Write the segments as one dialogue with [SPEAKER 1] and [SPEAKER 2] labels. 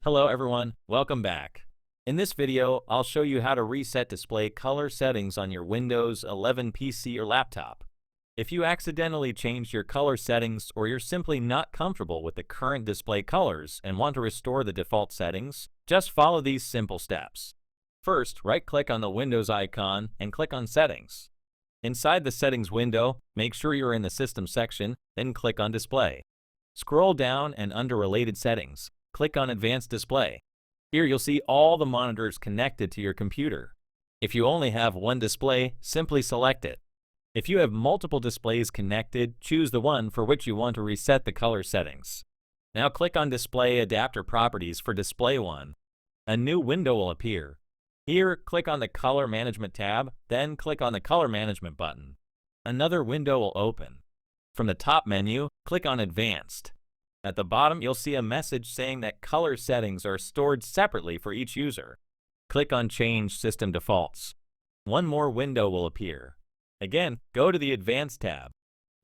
[SPEAKER 1] Hello everyone, welcome back. In this video, I'll show you how to reset display color settings on your Windows 11 PC or laptop. If you accidentally changed your color settings or you're simply not comfortable with the current display colors and want to restore the default settings, just follow these simple steps. First, right-click on the Windows icon and click on Settings. Inside the Settings window, make sure you're in the System section, then click on Display. Scroll down and under Related Settings, click on Advanced Display. Here you'll see all the monitors connected to your computer. If you only have one display, simply select it. If you have multiple displays connected, choose the one for which you want to reset the color settings. Now click on Display Adapter Properties for Display 1. A new window will appear. Here, click on the Color Management tab, then click on the Color Management button. Another window will open. From the top menu, click on Advanced. At the bottom, you'll see a message saying that color settings are stored separately for each user. Click on Change System Defaults. One more window will appear. Again, go to the Advanced tab.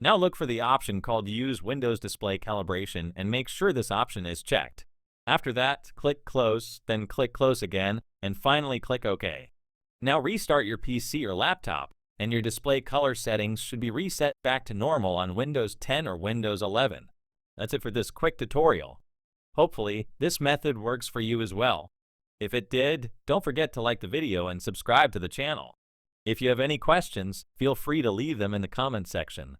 [SPEAKER 1] Now look for the option called Use Windows Display Calibration and make sure this option is checked. After that, click Close, then click Close again, and finally click OK. Now restart your PC or laptop, and your display color settings should be reset back to normal on Windows 10 or Windows 11. That's it for this quick tutorial. Hopefully, this method works for you as well. If it did, don't forget to like the video and subscribe to the channel. If you have any questions, feel free to leave them in the comment section.